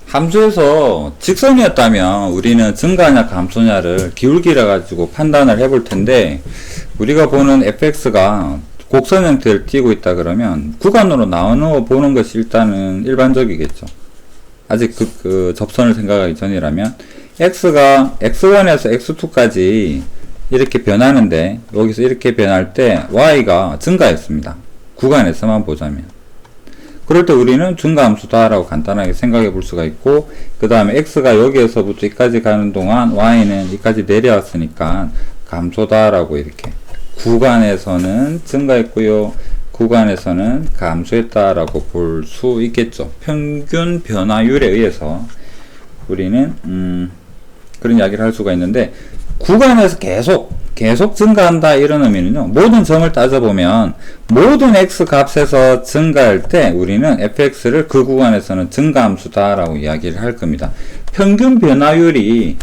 함수에서 직선이었다면 우리는 증가냐 감소냐를 기울기라 가지고 판단을 해볼 텐데, 우리가 보는 fx가 곡선 형태를 띠고 있다 그러면 구간으로 나누어 보는 것이 일단은 일반적이겠죠. 아직 그 접선을 생각하기 전이라면 x가 x1에서 x2까지 이렇게 변하는데, 여기서 이렇게 변할 때 y가 증가했습니다. 구간에서만 보자면. 그럴 때 우리는 증가함수다 라고 간단하게 생각해 볼 수가 있고, 그 다음에 x가 여기에서부터 여기까지 가는 동안 y는 여기까지 내려왔으니까 감소다 라고, 이렇게 구간에서는 증가했고요, 구간에서는 감소했다 라고 볼 수 있겠죠. 평균 변화율에 의해서 우리는 그런 이야기를 할 수가 있는데, 구간에서 계속 증가한다 이런 의미는요, 모든 점을 따져보면 모든 x 값에서 증가할 때 우리는 fx를 그 구간에서는 증가함수다 라고 이야기를 할 겁니다. 평균 변화율을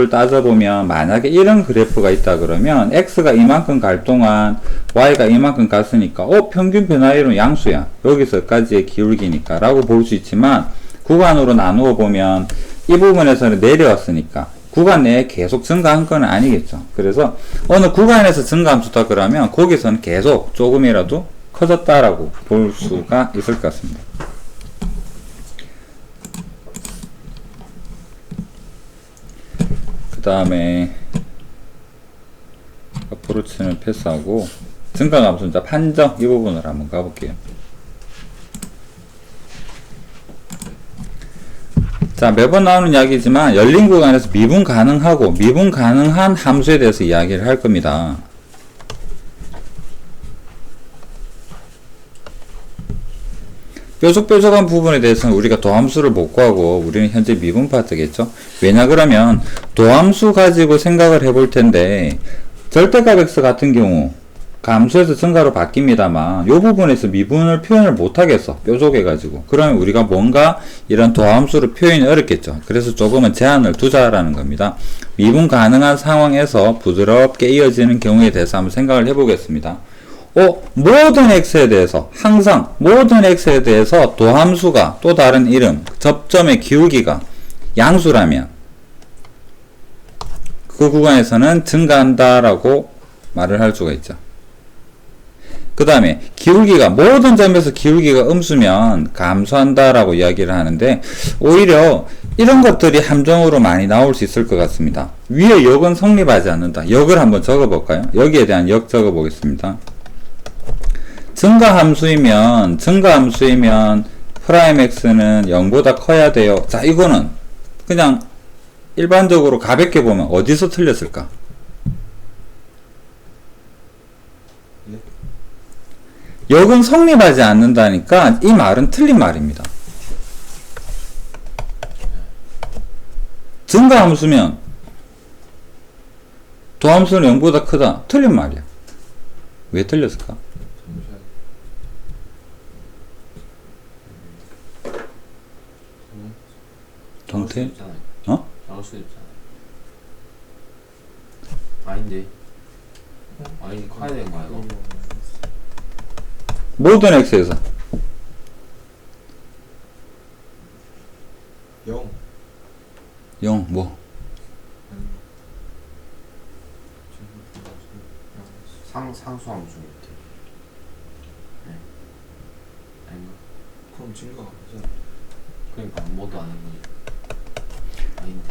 따져보면, 만약에 이런 그래프가 있다 그러면 x가 이만큼 갈 동안 y가 이만큼 갔으니까 평균 변화율은 양수야, 여기서까지의 기울기니까 라고 볼 수 있지만, 구간으로 나누어 보면 이 부분에서는 내려왔으니까 구간 내에 계속 증가한 건 아니겠죠. 그래서 어느 구간에서 증가함수다 그러면 거기서는 계속 조금이라도 커졌다라고 볼 수가 있을 것 같습니다. 그 다음에 어프로치는 패스하고 증가감소자 판정 이 부분을 한번 가볼게요. 자, 매번 나오는 이야기지만 열린 구간에서 미분 가능하고 미분 가능한 함수에 대해서 이야기를 할 겁니다. 뾰족뾰족한 부분에 대해서는 우리가 도함수를 못 구하고 우리는 현재 미분 파트겠죠. 왜냐 그러면 도함수 가지고 생각을 해볼 텐데, 절대값 x 같은 경우 감소해서 증가로 바뀝니다만 이 부분에서 미분을 표현을 못하겠어, 뾰족해가지고. 그러면 우리가 뭔가 이런 도함수로 표현이 어렵겠죠. 그래서 조금은 제한을 두자라는 겁니다. 미분 가능한 상황에서 부드럽게 이어지는 경우에 대해서 한번 생각을 해보겠습니다. 모든 x에 대해서, 항상 모든 x에 대해서 도함수가 또 다른 이름, 접점의 기울기가 양수라면 그 구간에서는 증가한다라고 말을 할 수가 있죠. 그 다음에 기울기가, 모든 점에서 기울기가 음수면 감소한다라고 이야기를 하는데, 오히려 이런 것들이 함정으로 많이 나올 수 있을 것 같습니다. 위에 역은 성립하지 않는다. 역을 한번 적어볼까요? 여기에 대한 역 적어보겠습니다. 증가함수이면 프라임 x는 0보다 커야 돼요. 자, 이거는 그냥 일반적으로 가볍게 보면 어디서 틀렸을까? 역은 성립하지 않는다니까 이 말은 틀린 말입니다. 증가함수면 도함수는 0보다 크다, 틀린 말이야. 왜 틀렸을까? 정태? 나올 수도 있잖아. 아닌데. 아니, 커야 되는 거야, 이거. 모든 x에서 0 뭐? 상수함수 밑에. 네. 아닌가? 그럼 증가가 되잖아. 그러니까 뭐도 아닌 거지. 아닌데.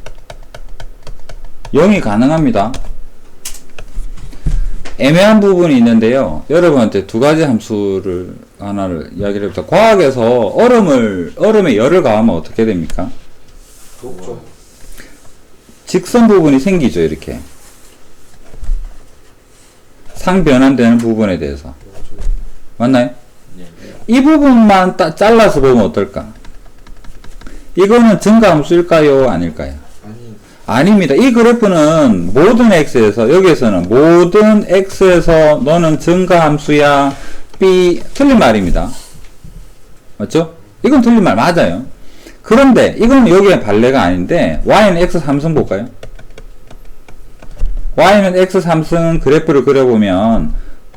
0이 가능합니다. 애매한 부분이 있는데요, 여러분한테 두 가지 함수를 하나를 이야기를 해봅시다. 과학에서 얼음에 열을 가하면 어떻게 됩니까? 녹죠. 직선 부분이 생기죠. 이렇게 상변환되는 부분에 대해서. 맞나요? 네. 이 부분만 잘라서 보면 어떨까? 이거는 증가함수일까요? 아닐까요? 아닙니다. 이 그래프는 모든 x에서, 여기에서는 모든 x에서 너는 증가함수야, b, 틀린 말입니다. 맞죠? 이건 틀린 말 맞아요. 그런데 이건 여기에 발레가 아닌데, y는 x 3승 볼까요? y는 x 3승 그래프를 그려보면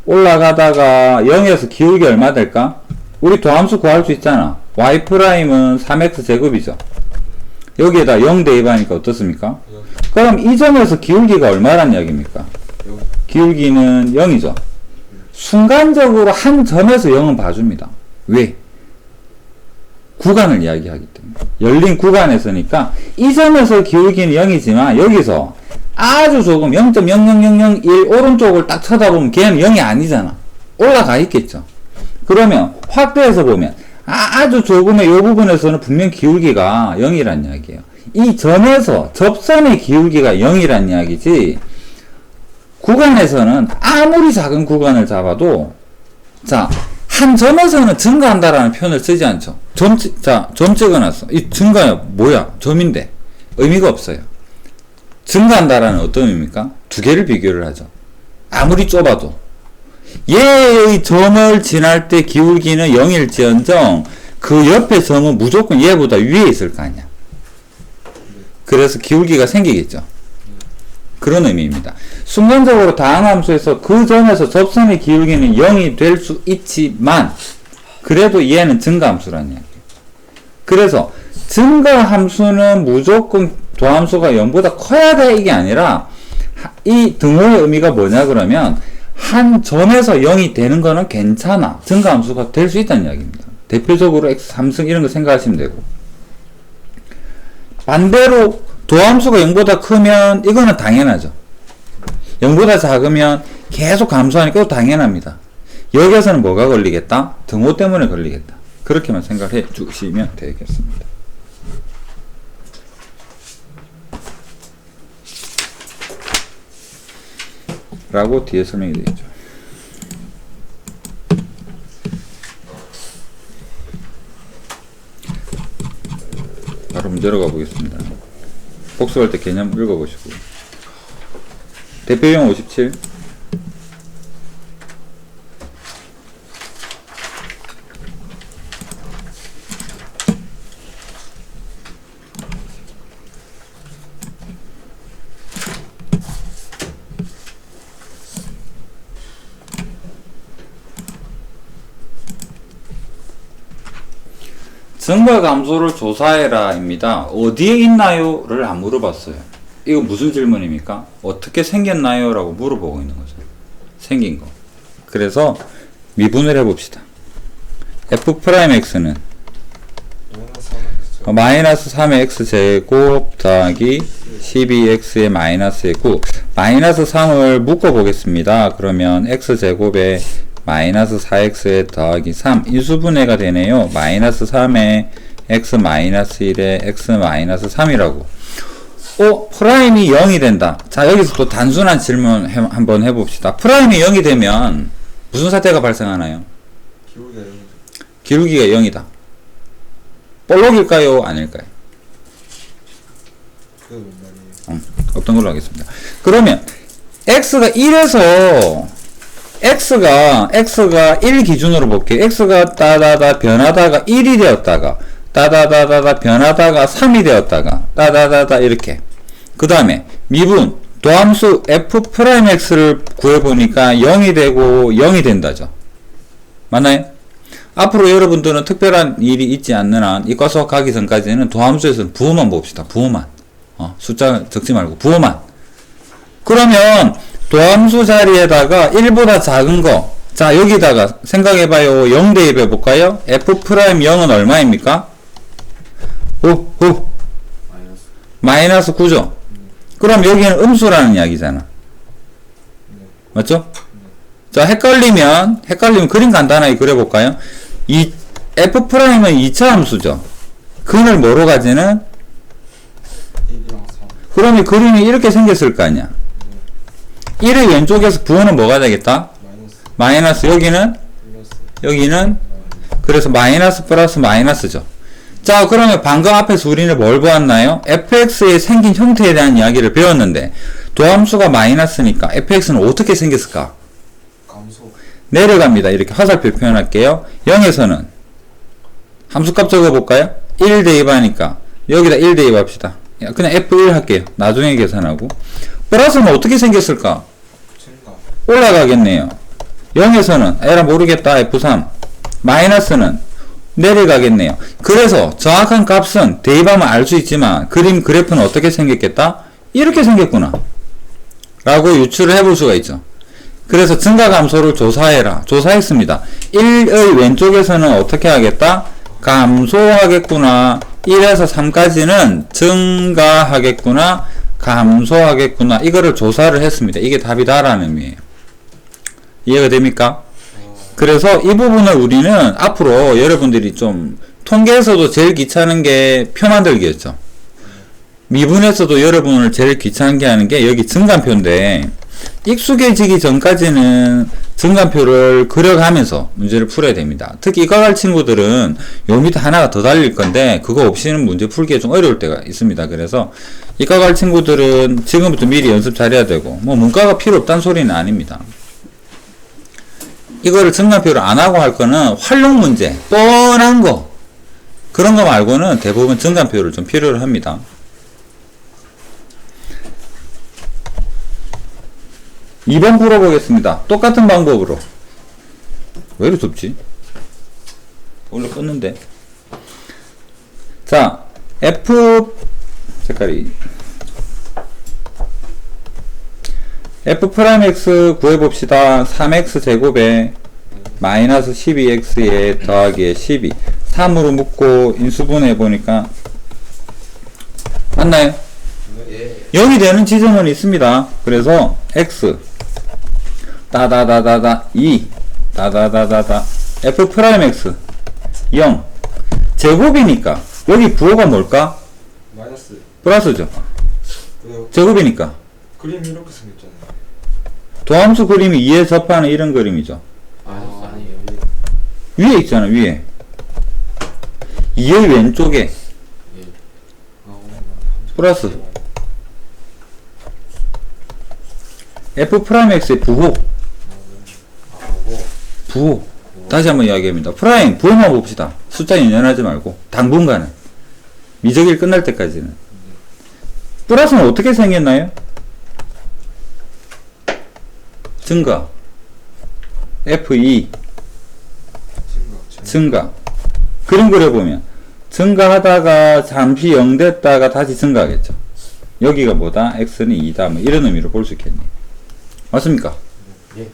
올라가다가 0에서 기울기 얼마 될까? 우리 도함수 구할 수 있잖아. y 프라임은 3x 제곱이죠. 여기에다 0 대입하니까 어떻습니까? 그럼 이 점에서 기울기가 얼마란 이야기입니까? 기울기는 0이죠. 순간적으로 한 점에서 0은 봐줍니다. 왜? 구간을 이야기하기 때문에. 열린 구간에서니까 이 점에서 기울기는 0이지만 여기서 아주 조금 0.00001 오른쪽을 딱 쳐다보면 걔는 0이 아니잖아. 올라가 있겠죠. 그러면 확대해서 보면 아주 조금의 이 부분에서는 분명 기울기가 0이란 이야기예요. 이 점에서 접선의 기울기가 0이란 이야기지, 구간에서는 아무리 작은 구간을 잡아도 자, 한 점에서는 증가한다라는 표현을 쓰지 않죠. 점 찍어놨어. 이 증가야 뭐야? 점인데 의미가 없어요. 증가한다라는 어떤 의미입니까? 두 개를 비교를 하죠. 아무리 좁아도 얘의 점을 지날 때 기울기는 0일지언정 그 옆에 점은 무조건 얘보다 위에 있을 거 아니야. 그래서 기울기가 생기겠죠. 그런 의미입니다. 순간적으로 다항함수에서 그 점에서 접선의 기울기는 0이 될 수 있지만 그래도 얘는 증가함수라는 이야기예요. 그래서 증가함수는 무조건 도함수가 0보다 커야 돼 이게 아니라 이 등호의 의미가 뭐냐 그러면 한 점에서 0이 되는 거는 괜찮아. 증가함수가 될 수 있다는 이야기입니다. 대표적으로 x 3승 이런 거 생각하시면 되고, 반대로 도함수가 0보다 크면 이거는 당연하죠. 0보다 작으면 계속 감소하니까 당연합니다. 여기에서는 뭐가 걸리겠다? 등호 때문에 걸리겠다. 그렇게만 생각해 주시면 되겠습니다. 라고 뒤에 설명이 되겠죠. 바로 문제로 가보겠습니다. 복습할 때 개념 읽어보시고. 대표용 57. 증가 감소를 조사해라 입니다. 어디에 있나요? 를 안 물어봤어요. 이거 무슨 질문입니까? 어떻게 생겼나요? 라고 물어보고 있는 거죠. 생긴 거. 그래서 미분을 해봅시다. f'x는 마이너스 3의 x제곱 더하기 12x의 마이너스의 9. 마이너스 3을 묶어보겠습니다. 그러면 x제곱에 마이너스 4x에 더하기 3 인수분해가 되네요. 마이너스 3에 x 마이너스 1에 x 마이너스 3이라고. 프라임이 0이 된다. 자, 여기서 또 단순한 질문 한번 해봅시다. 프라임이 0이 되면 무슨 사태가 발생하나요? 기울기가 0이다. 볼록일까요? 아닐까요? 어떤 걸로 하겠습니다. 그러면 x가 1에서 x가 1 기준으로 볼게요. x가 따다다 변하다가 1이 되었다가 따다다다다 변하다가 3이 되었다가 따다다다 이렇게. 그 다음에 미분 도함수 f'x를 구해보니까 0이 되고 0이 된다죠. 맞나요? 앞으로 여러분들은 특별한 일이 있지 않는 한 이과 수학 가기 전까지는 도함수에서는 부호만 봅시다. 부호만. 숫자 적지 말고 부호만. 그러면 도함수 자리에다가 1보다 작은 거, 자 여기다가 생각해봐요. 0 대입해볼까요? f'0은 얼마입니까? 마이너스 9죠? 그럼 여기는 음수라는 이야기잖아. 맞죠? 자 헷갈리면 그림 간단하게 그려볼까요? 이 f'은 2차 함수죠. 근을 뭐로 가지는? 그러면 그림이 이렇게 생겼을 거 아니야. 1의 왼쪽에서 부호는 뭐가 되겠다? 마이너스. 여기는 그래서 마이너스 플러스 마이너스죠. 자 그러면 방금 앞에서 우리는 뭘 보았나요? fx의 생긴 형태에 대한 이야기를 배웠는데 도함수가 마이너스니까 fx는 어떻게 생겼을까? 감소. 내려갑니다. 이렇게 화살표 표현할게요. 0에서는 함수값 적어볼까요? 1 대입하니까 여기다 1 대입합시다. 그냥 f1 할게요. 나중에 계산하고. 플러스는 어떻게 생겼을까? 증가. 올라가겠네요. 0에서는 에라 모르겠다. f3 마이너스는 내려가겠네요. 그래서 정확한 값은 대입하면 알 수 있지만 그래프는 어떻게 생겼겠다? 이렇게 생겼구나 라고 유추를 해볼 수가 있죠. 그래서 증가 감소를 조사해라. 조사했습니다. 1의 왼쪽에서는 어떻게 하겠다? 감소하겠구나. 1에서 3까지는 증가하겠구나. 감소하겠구나. 이거를 조사를 했습니다. 이게 답이다라는 의미예요. 이해가 됩니까? 그래서 이 부분을 우리는 앞으로 여러분들이 좀 통계에서도 제일 귀찮은 게 표 만들기였죠. 미분에서도 여러분을 제일 귀찮게 하는 게 여기 증간표인데 익숙해지기 전까지는 증간표를 그려가면서 문제를 풀어야 됩니다. 특히 이과갈 친구들은 요 밑에 하나가 더 달릴 건데 그거 없이는 문제 풀기가 좀 어려울 때가 있습니다. 그래서 이과갈 친구들은 지금부터 미리 연습 잘해야 되고 뭐 문과가 필요 없다는 소리는 아닙니다. 이거를 증간표를 안 하고 할 거는 활용 문제, 뻔한 거 그런 거 말고는 대부분 증간표를 좀 필요로 합니다. 2번 풀어보겠습니다. 똑같은 방법으로. 왜 이렇게 덥지? 원래 껐는데. 자, F, 색깔이. F'X 구해봅시다. 3X 제곱에 마이너스 12X에 더하기에 12. 3으로 묶고 인수분해 해보니까. 맞나요? 예. 0이 되는 지점은 있습니다. 그래서 X 따다다다다 2 따다다다다 F'X 0 제곱이니까 여기 부호가 뭘까? 마이너스. 플러스죠. 왜요? 제곱이니까 그림이 이렇게 생겼잖아요. 도함수 그림이 2에 접하는 이런 그림이죠. 아니에요. 위에 있잖아 위에 2의 왼쪽에 예. 플러스 F'X의 부호 부호 다시 한번 이야기합니다. 프라임 부호만 봅시다. 숫자 연연하지 말고 당분간은 미적일 끝날 때까지는. 플러스는 어떻게 생겼나요? 증가 F2 증가 그림 그려보면 증가하다가 잠시 0 됐다가 다시 증가하겠죠. 여기가 뭐다? X는 2다. 뭐 이런 의미로 볼 수 있겠네요. 맞습니까? 예.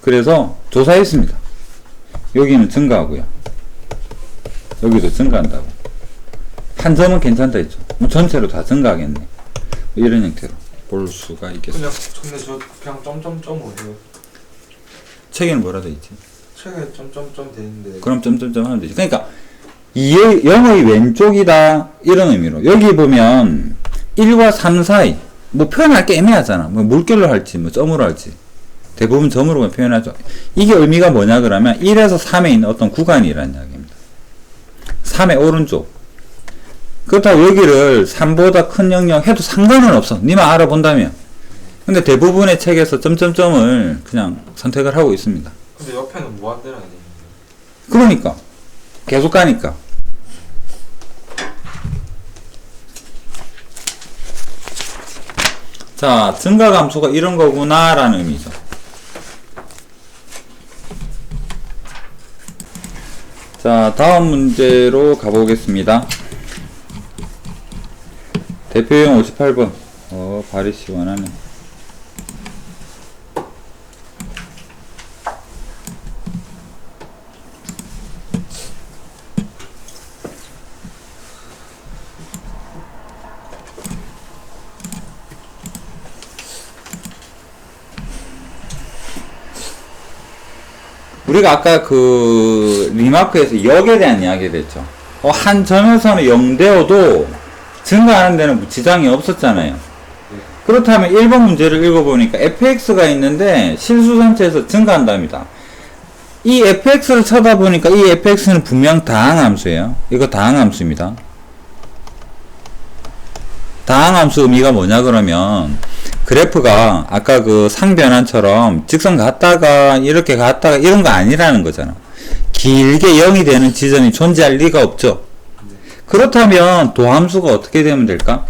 그래서 조사했습니다. 여기는 증가하고요. 여기도 증가한다고. 한 점은 괜찮다 했죠. 뭐 전체로 다 증가하겠네. 뭐 이런 형태로 볼 수가 있겠습니다. 근데 저 그냥 점점점으로 해요. 책에는 뭐라 돼 있지? 책에 점점점 돼 있는데. 그럼 점점점 하면 되지. 그러니까 0의 왼쪽이다 이런 의미로 여기 보면 1과 3 사이 뭐 표현할 게 애매하잖아. 뭐 물결로 할지 뭐 점으로 할지 대부분 점으로만 표현하죠. 이게 의미가 뭐냐 그러면 1에서 3에 있는 어떤 구간이라는 이야기입니다. 3의 오른쪽. 그렇다고 여기를 3보다 큰 영역 해도 상관은 없어. 니만 알아본다면. 근데 대부분의 책에서 점점점을 그냥 선택을 하고 있습니다. 근데 옆에는 무한대로 아니에요. 그러니까 계속 가니까. 자, 증가 감소가 이런 거구나 라는 의미죠. 자, 다음 문제로 가보겠습니다. 대표용 58번. 발이 시원하네. 우리가 아까 그 리마크에서 역에 대한 이야기를 했죠. 한 점에서는 0되어도 증가하는 데는 지장이 없었잖아요. 그렇다면 1번 문제를 읽어보니까 fx가 있는데 실수 전체에서 증가한답니다. 이 fx를 쳐다보니까 이 fx는 분명 다항함수예요. 이거 다항함수입니다. 다항함수 의미가 뭐냐 그러면 그래프가 아까 그 상변환처럼 직선 갔다가 이렇게 갔다가 이런 거 아니라는 거잖아. 길게 0이 되는 지점이 존재할 리가 없죠. 그렇다면 도함수가 어떻게 되면 될까?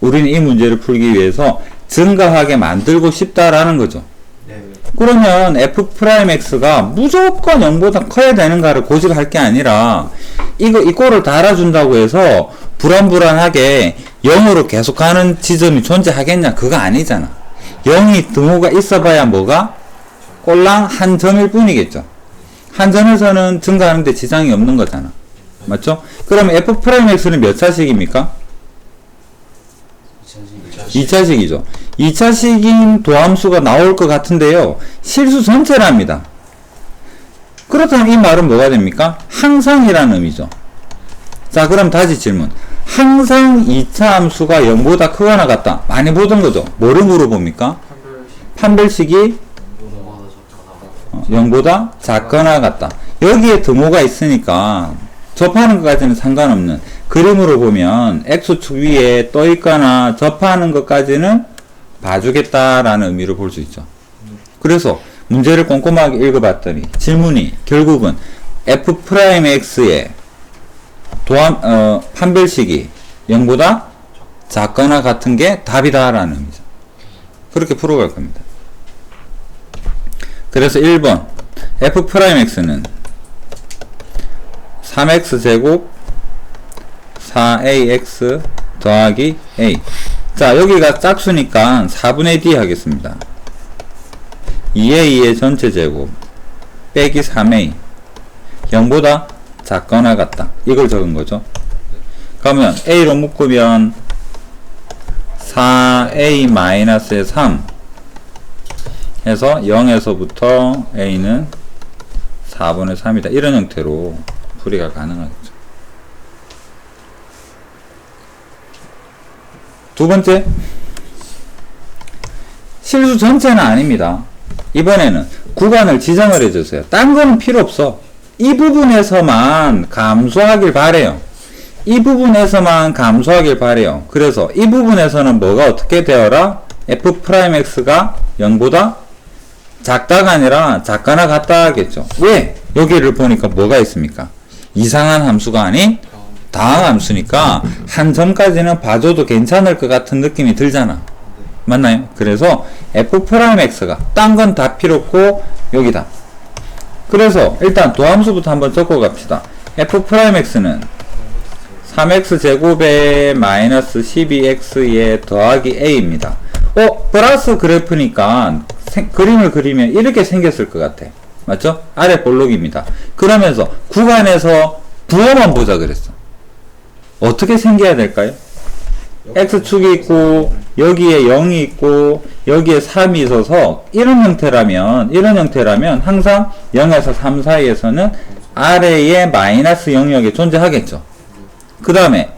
우리는 이 문제를 풀기 위해서 증가하게 만들고 싶다라는 거죠. 네. 그러면 f'x가 무조건 0보다 커야 되는가를 고집할 게 아니라 이거를 달아준다고 해서 불안불안하게 0으로 계속가는 지점이 존재하겠냐? 그거 아니잖아. 0이 등호가 있어봐야 뭐가? 꼴랑 한 점일 뿐이겠죠. 한 점에서는 증가하는데 지장이 없는 거잖아. 맞죠? 그러면 f'x는 몇 차식입니까? 2차식이죠. 2차식인 도함수가 나올 것 같은데요. 실수 전체랍니다. 그렇다면 이 말은 뭐가 됩니까? 항상이라는 의미죠. 자, 그럼 다시 질문. 항상 2차 함수가 0보다 크거나 같다. 많이 보던 거죠. 뭐를 물어봅니까? 판별식이 0보다 작거나 같다. 여기에 등호가 있으니까 접하는 것까지는 상관없는, 그림으로 보면 x축 위에 떠 있거나 접하는 것까지는 봐주겠다라는 의미로 볼 수 있죠. 그래서 문제를 꼼꼼하게 읽어봤더니 질문이 결국은 f'x의 판별식이 0보다 작거나 같은 게 답이다라는 의미죠. 그렇게 풀어갈 겁니다. 그래서 1번 f'x는 3x제곱 4ax 더하기 a. 자, 여기가 짝수니까 4분의 d 하겠습니다. 2a의 전체 제곱 빼기 3a 0보다 작거나 같다. 이걸 적은 거죠. 그러면 a로 묶으면 4a-의 3 해서 0에서부터 a는 4분의 3이다. 이런 형태로 풀이가 가능하겠죠. 두 번째, 실수 전체는 아닙니다. 이번에는 구간을 지정을 해주세요. 딴 거는 필요 없어. 이 부분에서만 감소하길 바래요. 이 부분에서만 감소하길 바래요. 그래서 이 부분에서는 뭐가 어떻게 되어라? f'x가 0보다 작다가 아니라 작거나 같다 하겠죠. 왜? 여기를 보니까 뭐가 있습니까? 이상한 함수가 아닌 다항 함수니까 한 점까지는 봐줘도 괜찮을 것 같은 느낌이 들잖아. 맞나요? 그래서 f'x가 딴 건 다 필요 없고 여기다. 그래서 일단 도함수부터 한번 적어 갑시다. f'x는 3x제곱에 마이너스 12x에 더하기 a입니다. 플러스 그래프니까 그림을 그리면 이렇게 생겼을 것 같아. 맞죠? 아래 볼록입니다. 그러면서 구간에서 부호만 보자 그랬어. 어떻게 생겨야 될까요? x축이 있고 여기에 0이 있고 여기에 3이 있어서 이런 형태라면 항상 0에서 3 사이에서는 아래에 마이너스 영역에 존재하겠죠. 그 다음에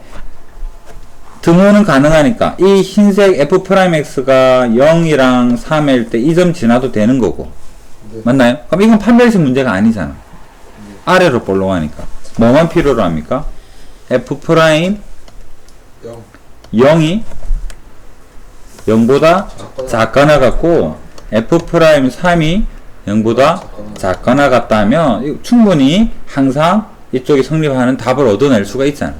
등호는 가능하니까 이 흰색 f'x가 0이랑 3일 때 이 점 지나도 되는 거고. 맞나요? 그럼 이건 판별식 문제가 아니잖아. 아래로 볼록하니까 뭐만 필요로 합니까? f' 0이 0보다 작거나 같고 f' 3이 0보다 작거나 같다면 충분히 항상 이쪽이 성립하는 답을 얻어낼 수가 있잖아.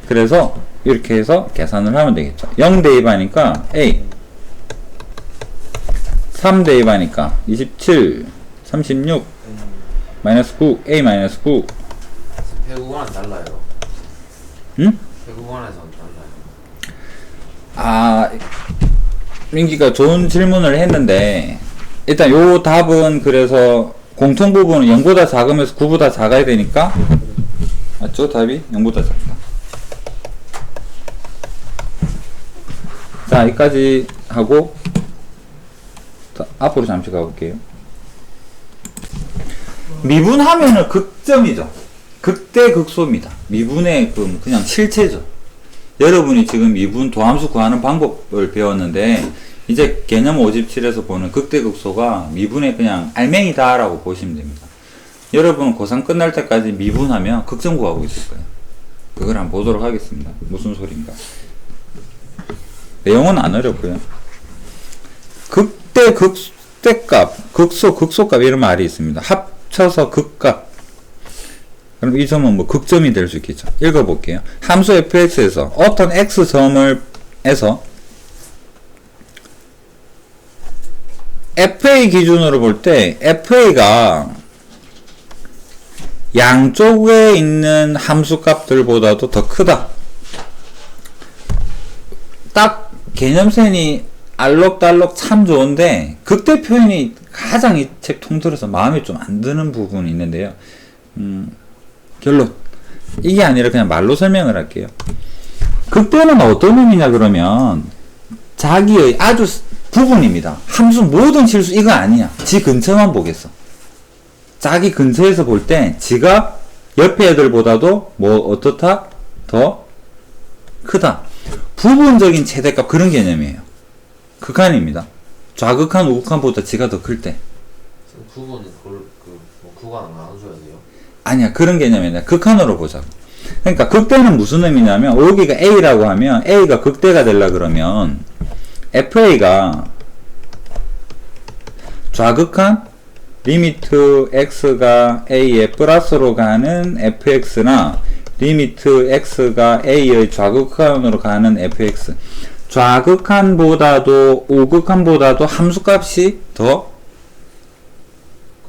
그래서 이렇게 해서 계산을 하면 되겠죠. 0 대입하니까 a, 3 대입하니까 27, 36, 마이너스 9, a 마이너스 9. 배구관은 달라요. 응? 배구관에서는 달라요. 아, 민기가 좋은 질문을 했는데 일단 요 답은 그래서 공통 부분은 0보다 작으면서 9보다 작아야 되니까 맞죠? 답이 0보다 작다. 자, 여기까지 하고 앞으로 잠시 가볼게요. 미분하면은 극점이죠. 극대극소입니다. 미분의 그냥 실체죠. 여러분이 지금 미분 도함수 구하는 방법을 배웠는데 이제 개념 57에서 보는 극대극소가 미분의 그냥 알맹이다 라고 보시면 됩니다. 여러분은 고3 끝날 때까지 미분하면 극점 구하고 있을 거예요. 그걸 한번 보도록 하겠습니다. 무슨 소린가. 내용은 안 어렵고요. 극대, 극대값, 극소, 극소값 이런 말이 있습니다. 합쳐서 극값. 그럼 이 점은 뭐 극점이 될 수 있겠죠. 읽어볼게요. 함수 fx에서 어떤 x점을 에서 FA 기준으로 볼 때 FA가 양쪽에 있는 함수값들보다도 더 크다. 딱 개념선이 알록달록 참 좋은데 극대 표현이 가장 이 책 통틀어서 마음에 좀 안 드는 부분이 있는데요. 결론. 이게 아니라 그냥 말로 설명을 할게요. 극대는 어떤 의미냐 그러면 자기의 아주 부분입니다. 함수 모든 실수 이거 아니야. 지 근처만 보겠어. 자기 근처에서 볼 때 지가 옆에 애들보다도 뭐 어떻다? 더 크다. 부분적인 최대값 그런 개념이에요. 극한입니다. 좌극한 우극한보다 지가 더 클 때. 구분은 뭐 구간 안 나눠줘야 돼요? 아니야, 그런 개념이 아니라 극한으로 보자고. 그러니까 극대는 무슨 의미냐면 여기가 A라고 하면 A가 극대가 되려 그러면 FA가 좌극한 리미트 x가 a의 플러스로 가는 fx나 리미트 x가 a의 좌극한으로 가는 fx, 좌극한보다도 우극한보다도 함수값이 더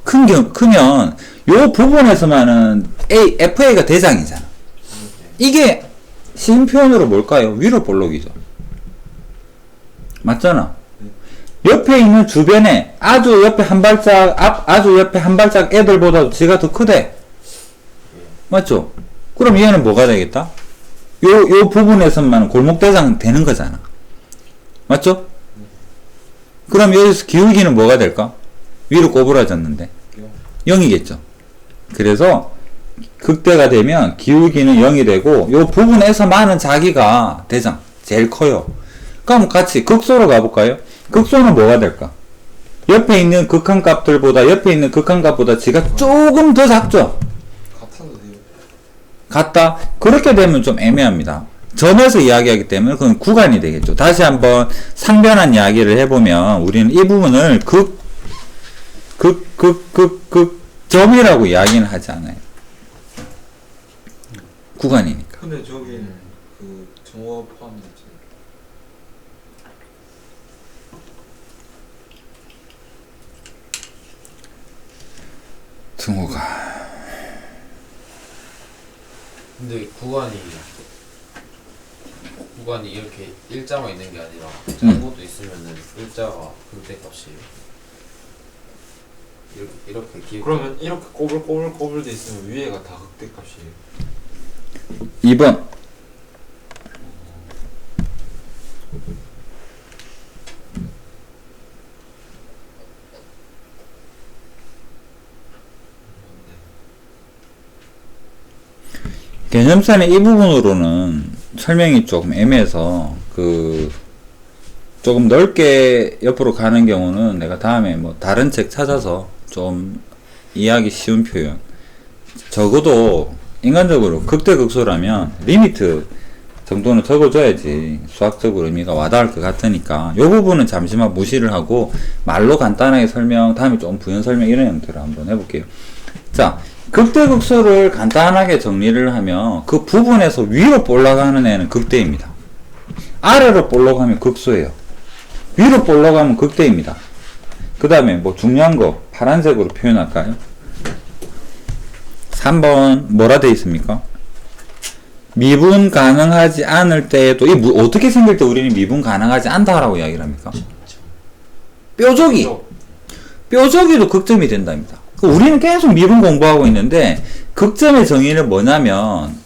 크면 요 부분에서만은 FA가 대장이잖아. 이게 쉬운 표현으로 뭘까요? 위로 볼록이죠. 맞잖아. 옆에 있는 주변에 아주 옆에 한 발짝 아주 옆에 한 발짝 애들보다도 지가 더 크대. 맞죠? 그럼 얘는 뭐가 되겠다? 요 부분에서만 골목대장 되는 거잖아. 맞죠? 그럼 여기서 기울기는 뭐가 될까? 위로 꼬부라졌는데 0이겠죠. 그래서 극대가 되면 기울기는 0이 되고 요 부분에서만은 자기가 대장 제일 커요. 그럼 같이 극소로 가볼까요? 극소는 뭐가 될까? 옆에 있는 극한값들보다 옆에 있는 극한값보다 지가 조금 더 작죠? 같아도 돼요. 같다? 그렇게 되면 좀 애매합니다. 점에서 이야기하기 때문에 그건 구간이 되겠죠. 다시 한번 상변한 이야기를 해보면 우리는 이 부분을 점이라고 이야기는 하지 않아요. 구간이니까. 근데 저기 그 정어 포함됐죠. 등호가 근데 구간이 이렇게 일자만 있는 게 아니라 작은 것도 있으면은 일자가 극대값이에요. 이렇게 기울기. 그러면 이렇게 꼬불꼬불 돼 있으면 위에가 다 극대값이에요. 2번 개념선의 이 부분으로는 설명이 조금 애매해서 조금 넓게 옆으로 가는 경우는 내가 다음에 뭐 다른 책 찾아서 좀 이해하기 쉬운 표현, 적어도 인간적으로 극대극소라면 리미트 정도는 적어줘야지 수학적으로 의미가 와닿을 것 같으니까 이 부분은 잠시만 무시를 하고 말로 간단하게 설명, 다음에 좀 부연 설명 이런 형태로 한번 해볼게요. 자, 극대극소를 간단하게 정리를 하면 그 부분에서 위로 올라가는 애는 극대입니다. 아래로 올라가면 극소예요. 위로 올라가면 극대입니다. 그 다음에 뭐 중요한 거 파란색으로 표현할까요? 3번 뭐라 되어 있습니까? 미분 가능하지 않을 때에도 어떻게 생길 때 우리는 미분 가능하지 않다라고 이야기를 합니까? 뾰족이도 극점이 된답니다. 우리는 계속 미분 공부하고 있는데 극점의 정의는 뭐냐면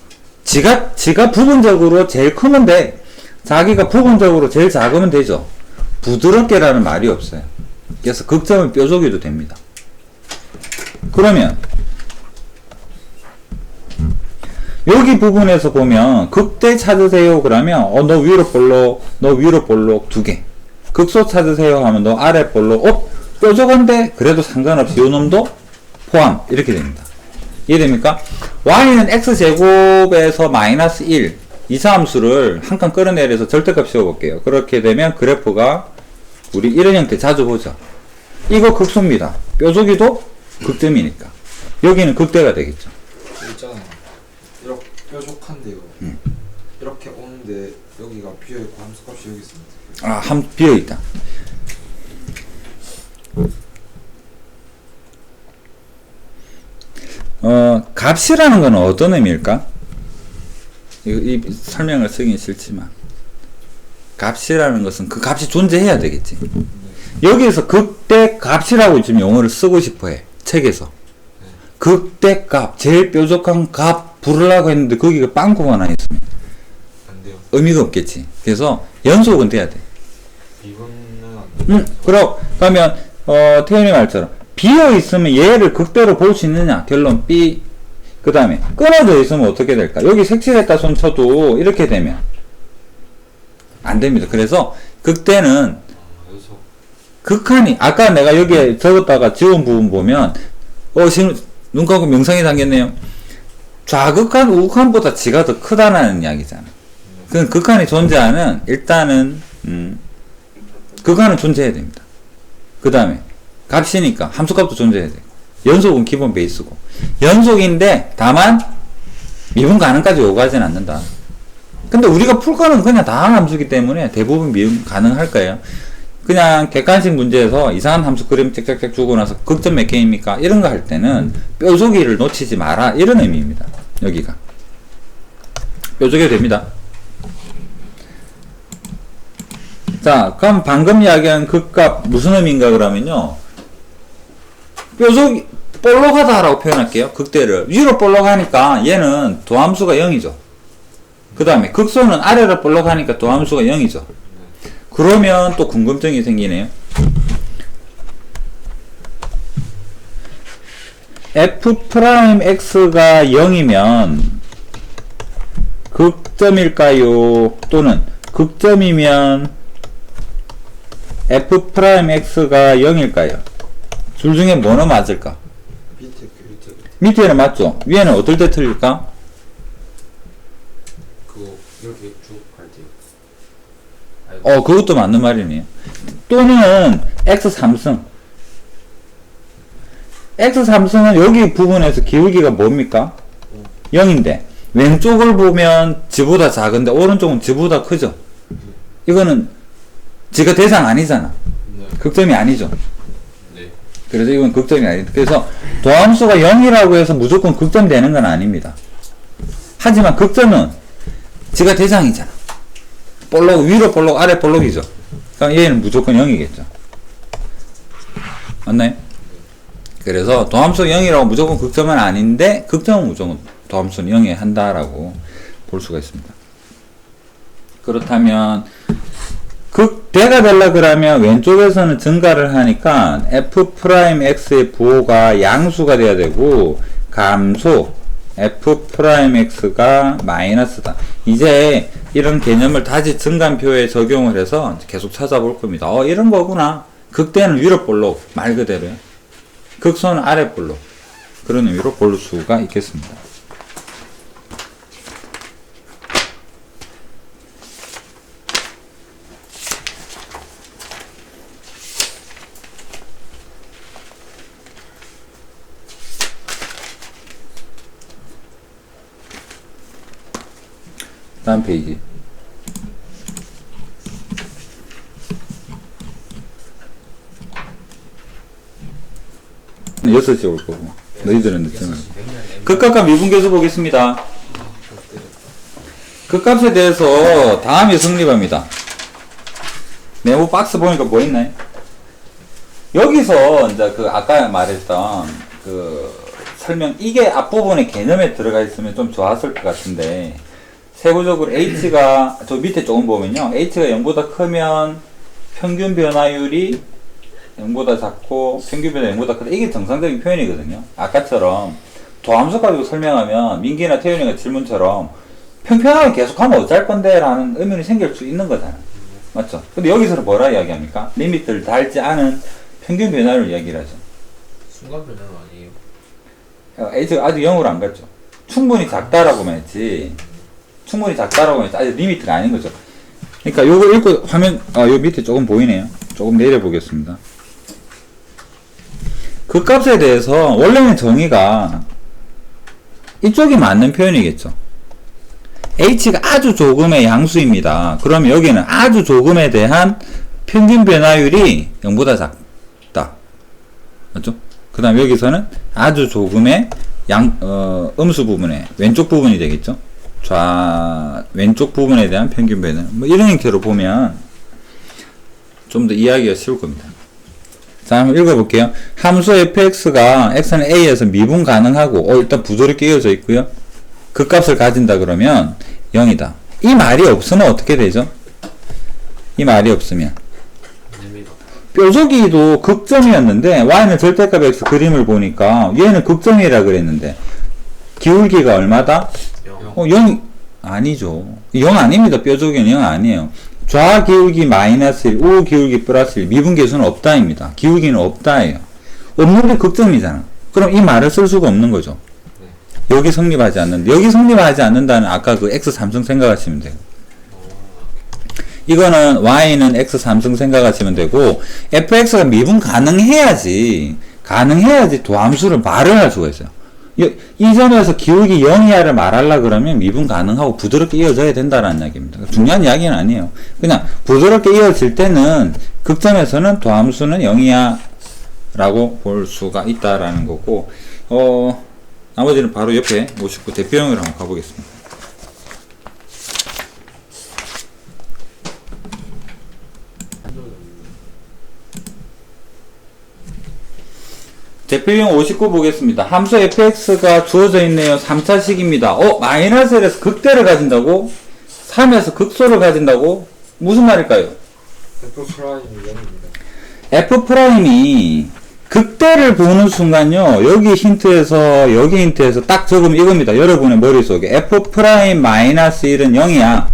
지가 부분적으로 제일 크면 돼. 자기가 부분적으로 제일 작으면 되죠. 부드럽게라는 말이 없어요. 그래서 극점은 뾰족이도 됩니다. 그러면 여기 부분에서 보면 극대 찾으세요 그러면 너 위로 볼록 2개, 극소 찾으세요 하면 너 아래 볼록 뾰족한데 그래도 상관없이 요 놈도 포함 이렇게 됩니다. 이해됩니까? y는 x제곱에서 마이너스 1 이차함수를 한 칸 끌어내려서 절대값 씌워볼게요. 그렇게 되면 그래프가 우리 이런 형태 자주 보죠. 이거 극소입니다. 뾰족이도 극점이니까 여기는 극대가 되겠죠. 있잖아. 이렇게 뾰족한데요. 이렇게 오는데 여기가 비어있고 함수값이 여기 있으면 어떡해요? 비어있다. 값이라는 건 어떤 의미일까? 이 설명을 쓰긴 싫지만 값이라는 것은 그 값이 존재해야 되겠지. 여기에서 극대 값이라고 지금 용어를 쓰고 싶어 해. 책에서. 극대 값, 제일 뾰족한 값 부르려고 했는데 거기가 빵꾸가 나 있으면 안 돼요. 의미가 없겠지. 그래서 연속은 돼야 돼. 비분은 안 돼요. 그러면 태현이 말처럼 비어 있으면 얘를 극대로 볼 수 있느냐? 결론 B. 그 다음에 끊어져 있으면 어떻게 될까? 여기 색칠했다 손 쳐도 이렇게 되면 안 됩니다. 그래서 극대는 그래서 극한이 아까 내가 여기에 적었다가 지운 부분 보면 지금 눈 감고 명상이 담겼네요. 좌극한 우극한보다 지가 더 크다는 이야기잖아. 그건 극한이 존재하는 일단은 극한은 존재해야 됩니다. 그 다음에 값이니까 함수값도 존재해야 돼요. 연속은 기본 베이스고 연속인데 다만 미분 가능까지 요구하진 않는다. 근데 우리가 풀 거는 그냥 다항 함수기 때문에 대부분 미분 가능할 거예요. 그냥 객관식 문제에서 이상한 함수 그림 짹짹짹 주고 나서 극점 몇 개입니까? 이런 거 할 때는 뾰족이를 놓치지 마라 이런 의미입니다. 여기가 뾰족이 됩니다. 자, 그럼 방금 이야기한 극값 무슨 의미인가 그러면요, 뾰족이 볼록하다라고 표현할게요. 극대를 위로 볼록하니까 얘는 도함수가 0이죠. 그 다음에 극소는 아래로 볼록하니까 도함수가 0이죠. 그러면 또 궁금증이 생기네요. f'x가 0이면 극점일까요? 또는 극점이면 f'x가 0일까요? 둘 중에 뭐는 맞을까? 밑에 밑에는 맞죠? 위에는 어떨 때 틀릴까? 그거 이렇게 쭉 할 때. 그것도 맞는 말이네요. 또는 x3승. x3승은 여기 부분에서 기울기가 뭡니까? 0인데 왼쪽을 보면 지보다 작은데 오른쪽은 지보다 크죠? 이거는 지가 대상 아니잖아. 네. 극점이 아니죠. 네. 그래서 이건 극점이 아니다. 그래서 도함수가 0이라고 해서 무조건 극점 되는 건 아닙니다. 하지만 극점은 지가 대상이잖아. 볼록, 위로 볼록, 아래 볼록이죠. 그럼 얘는 무조건 0이겠죠. 맞나요? 그래서 도함수 0이라고 무조건 극점은 아닌데 극점은 무조건 도함수는 0에 한다라고 볼 수가 있습니다. 그렇다면 극대가 되려 그러면 왼쪽에서는 증가를 하니까 f'x의 부호가 양수가 돼야 되고 감소 f'x가 마이너스다. 이제 이런 개념을 다시 증간표에 적용을 해서 계속 찾아볼 겁니다. 이런 거구나. 극대는 위로 볼록 말 그대로요. 극소는 아래 볼록. 그런 의미로 볼 수가 있겠습니다. 다음 페이지. 네, 6시 올 거고 너희들은 늦잖아. 극값과 미분계수 보겠습니다. 극값에 대해서 다음이 성립합니다. 네모 박스 보니까 뭐 있나요? 여기서 이제 그 아까 말했던 그 설명, 이게 앞부분의 개념에 들어가 있으면 좀 좋았을 것 같은데, 세부적으로 h가 저 밑에 조금 보면요, h가 0보다 크면 평균 변화율이 0보다 작고 평균 변화 0보다 크다. 이게 정상적인 표현이거든요. 아까처럼 도함수 가지고 설명하면 민기나 태윤이가 질문처럼 평평하게 계속하면 어쩔 건데 라는 의문이 생길 수 있는 거잖아. 맞죠? 근데 여기서는 뭐라 이야기합니까? 리미트를 닳지 않은 평균 변화율 이야기를 하죠. 순간 변화는 아니에요. h가 아직 0으로 안 갔죠. 충분히 작다라고만 했지. 충분히 작다라고 해서 아직 리미트가 아닌 거죠. 그러니까 요거 읽고 화면, 요 밑에 조금 보이네요. 조금 내려보겠습니다. 그 값에 대해서 원래는 정의가 이쪽이 맞는 표현이겠죠. h가 아주 조금의 양수입니다. 그러면 여기는 아주 조금에 대한 평균 변화율이 0보다 작다. 그죠? 그 다음 여기서는 아주 조금의 음수 부분에 왼쪽 부분이 되겠죠? 왼쪽 부분에 대한 평균 배는 뭐 이런 형태로 보면 좀 더 이해하기가 쉬울 겁니다. 자, 한번 읽어볼게요. 함수 fx가 x는 a에서 미분 가능하고 일단 부드럽게 이어져 있고요. 그 값을 가진다 그러면 0이다. 이 말이 없으면 어떻게 되죠? 이 말이 없으면 됩니다. 뾰족이도 극점이었는데 y는 절대값 x 그림을 보니까 얘는 극점이라 그랬는데 기울기가 얼마다? 0. 0 아니죠. 0 아닙니다. 뾰족이는 0 아니에요. 좌 기울기 마이너스 1, 우 기울기 플러스 1, 미분계수는 없다입니다. 기울기는 없다예요. 없는 게 극점이잖아. 그럼 이 말을 쓸 수가 없는 거죠. 여기 성립하지 않는데, 여기 성립하지 않는다는 아까 그 x 3승 생각하시면 돼요. 이거는 y는 x 3승 생각하시면 되고, fx가 미분 가능해야지 도함수를 말을 할 수가 있어요. 이 점에서 기울기 0 이하를 말하려 그러면 미분 가능하고 부드럽게 이어져야 된다는 이야기입니다. 중요한 이야기는 아니에요. 그냥 부드럽게 이어질 때는 극점에서는 도함수는 0 이하라고 볼 수가 있다라는 거고, 나머지는 바로 옆에 59 대표형으로 한번 가보겠습니다. 대표형 59 보겠습니다. 함수 fx가 주어져 있네요. 3차식입니다. 마이너스 1에서 극대를 가진다고? 3에서 극소를 가진다고? 무슨 말일까요? F 프라임이 0입니다. f 프라임이 극대를 보는 순간요. 여기 힌트에서 딱 적으면 이겁니다. 여러분의 머릿속에 f 프라임 마이너스 1은 0이야.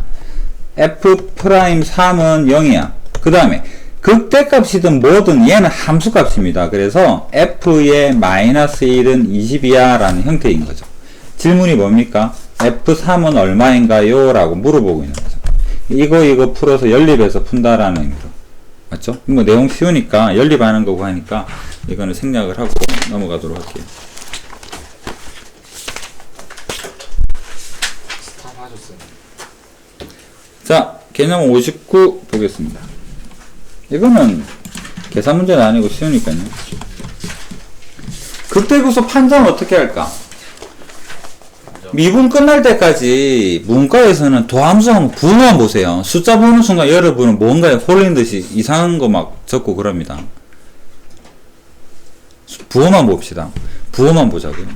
f 프라임 3은 0이야. 그 다음에 극대값이든 뭐든 얘는 함수값입니다. 그래서 f의 마이너스 1은 20이야 라는 형태인 거죠. 질문이 뭡니까? f3은 얼마인가요? 라고 물어보고 있는 거죠. 이거 풀어서 연립해서 푼다라는 의미로. 맞죠? 뭐 내용 쉬우니까 연립하는 거고 하니까 이거는 생략을 하고 넘어가도록 할게요. 스탑 하셨어요. 자, 개념 59 보겠습니다. 이거는 계산 문제는 아니고 쉬우니까요. 극대극소 판정 어떻게 할까? 미분 끝날 때까지 문과에서는 도함수 한번 부호만 보세요. 숫자 보는 순간 여러분은 뭔가에 홀린 듯이 이상한 거 막 적고 그럽니다. 부호만 봅시다. 부호만 보자고요.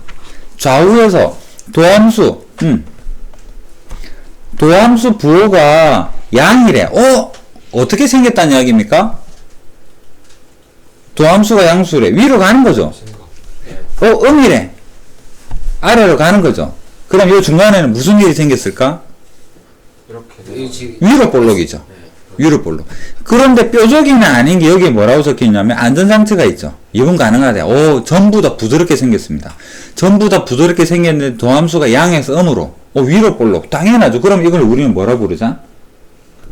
좌우에서 도함수 도함수 부호가 양이래. 어떻게 생겼다는 이야기입니까? 도함수가 양수래. 위로 가는 거죠. 음이래. 아래로 가는 거죠. 그럼 이 중간에는 무슨 일이 생겼을까? 이렇게 위로 볼록이죠. 네. 위로 볼록. 그런데 뾰족이는 아닌 게 여기에 뭐라고 적혀 있냐면 안전장치가 있죠. 이분 가능하대. 전부 다 부드럽게 생겼습니다. 전부 다 부드럽게 생겼는데 도함수가 양에서 음으로 위로 볼록. 당연하죠. 그럼 이걸 우리는 뭐라 부르자?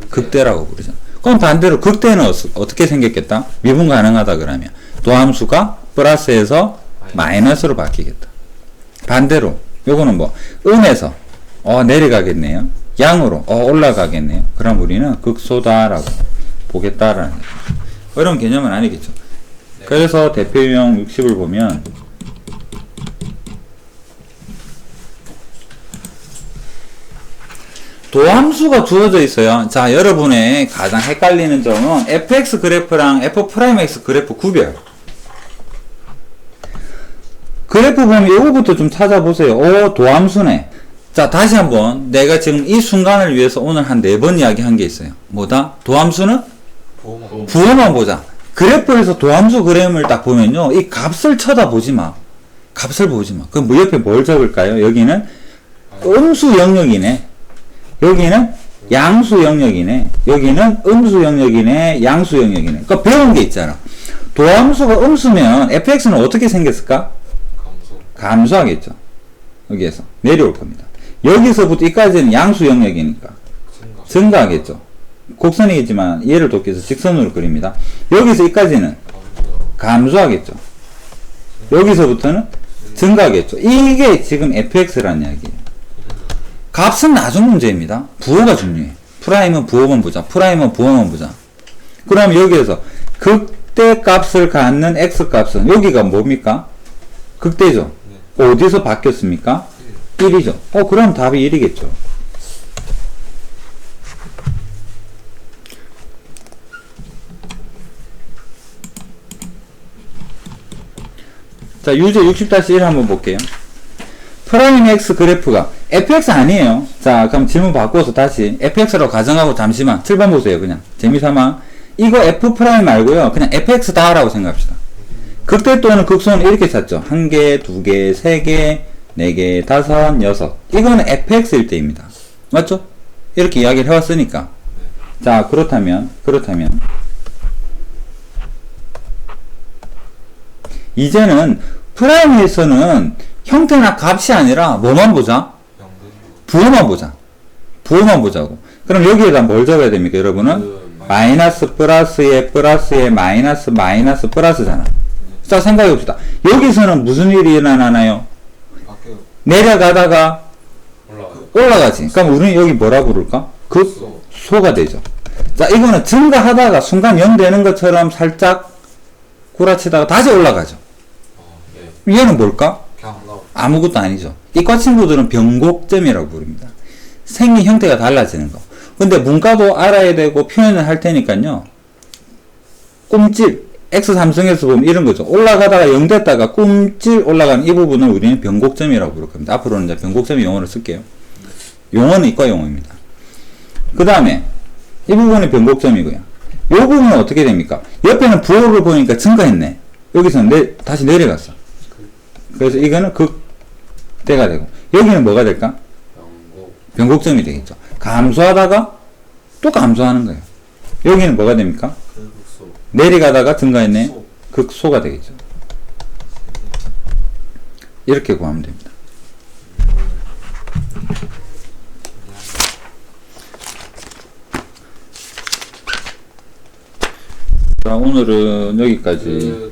극대라고 부르죠. 그럼 반대로 극대는 어떻게 생겼겠다? 미분 가능하다 그러면 도함수가 플러스에서 마이너스로 바뀌겠다. 반대로 요거는 뭐 음에서 내려가겠네요. 양으로 올라가겠네요. 그럼 우리는 극소다라고 보겠다라는 거죠. 어려운 개념은 아니겠죠. 네. 그래서 대표유형 60을 보면 도함수가 주어져 있어요. 자, 여러분의 가장 헷갈리는 점은 fx 그래프랑 f'x 그래프 구별. 그래프 보면 이거부터 좀 찾아보세요. 도함수네. 자, 다시 한번 내가 지금 이 순간을 위해서 오늘 한 4번 이야기한 게 있어요. 뭐다? 도함수는? 부호만 보자. 그래프에서 도함수 그램을 딱 보면요. 이 값을 쳐다보지 마. 값을 보지 마. 그럼 뭐 옆에 뭘 적을까요? 여기는 음수 영역이네. 여기는 양수 영역이네. 여기는 음수 영역이네. 양수 영역이네. 그러니까 배운 게 있잖아. 도함수가 음수면 fx는 어떻게 생겼을까? 감소하겠죠. 여기에서 내려올 겁니다. 여기서부터 여기까지는 양수 영역이니까 증가하겠죠. 곡선이겠지만 얘를 돕기 위해서 직선으로 그립니다. 여기서 여기까지는 감소하겠죠. 여기서부터는 증가하겠죠. 이게 지금 fx라는 이야기예요. 값은 나중 문제입니다. 부호가 중요해. 프라임은 부호만 보자. 프라임은 부호만 보자. 그럼 여기에서 극대값을 갖는 x값은 여기가 뭡니까? 극대죠. 어디서 바뀌었습니까? 1이죠. 그럼 답이 1이겠죠. 자, 유제 60-1 한번 볼게요. 프라임 x 그래프가 fx 아니에요. 자, 그럼 질문 바꿔서 다시 fx라고 가정하고 잠시만 7번 보세요. 그냥 재미삼아 이거 f 프라임 말고요. 그냥 fx다 라고 생각합시다. 극대 또는 극소는 이렇게 찾죠. 1개, 2개, 3개, 4개, 5, 6. 이거는 fx일 때입니다. 맞죠? 이렇게 이야기를 해왔으니까. 자, 그렇다면 이제는 프라임에서는 형태나 값이 아니라 뭐만 보자? 부호만 보자. 부호만 보자고. 그럼 여기에다 뭘 적어야 됩니까, 여러분은? 마이너스 플러스에 마이너스 플러스잖아. 자, 생각해 봅시다. 여기서는 무슨 일이 일어나나요? 내려가다가 올라가지. 그럼 우리는 여기 뭐라 부를까? 극소가 되죠. 자, 이거는 증가하다가 순간 0 되는 것처럼 살짝 구라치다가 다시 올라가죠. 얘는 뭘까? 아무것도 아니죠. 이과 친구들은 변곡점이라고 부릅니다. 생긴 형태가 달라지는 거. 근데 문과도 알아야 되고 표현을 할 테니까요. 꿈찔, x3승에서 보면 이런 거죠. 올라가다가 0 됐다가 꿈찔 올라가는 이 부분을 우리는 변곡점이라고 부를 겁니다. 앞으로는 이제 변곡점의 용어를 쓸게요. 용어는 이과 용어입니다. 그 다음에 이 부분이 변곡점이고요. 이 부분은 어떻게 됩니까? 옆에는 부호를 보니까 증가했네. 여기서 다시 내려갔어. 그래서 이거는 극대가 되고 여기는 뭐가 될까? 변곡점이 되겠죠. 감소하다가 또 감소하는 거예요. 여기는 뭐가 됩니까? 내려가다가 증가했네. 극소가 되겠죠. 이렇게 구하면 됩니다. 자, 오늘은 여기까지.